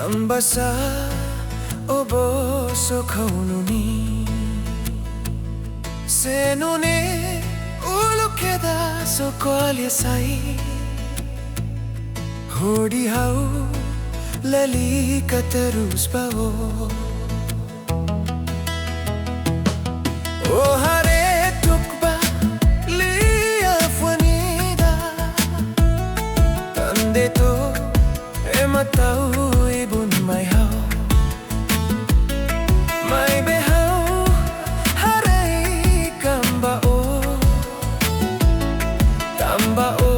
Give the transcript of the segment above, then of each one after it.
Tambasa obo sokhaununi senune ulukeda sokolia sai hodi hau lali katarus bao o hare tukba liya fanida tande to ematau ibun mai hau mai behau Haraik tamba o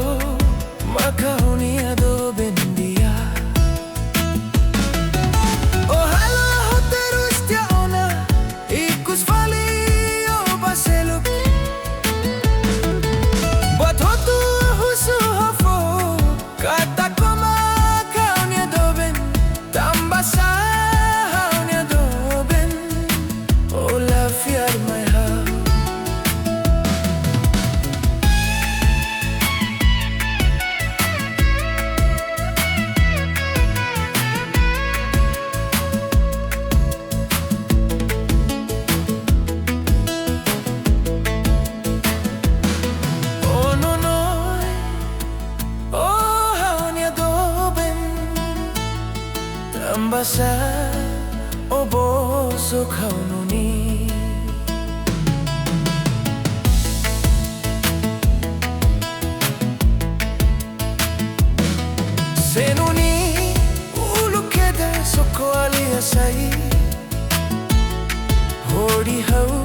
makauni ado bendia o hala hoterus tia ona ikus fali o baseluk but hotu husu hofo kata koma kauni ado ben tamba sa hauni ado ben o la fiar mai hau Tambasa obo sokhaununi senuni ulukeda sokoalia sai hodi hau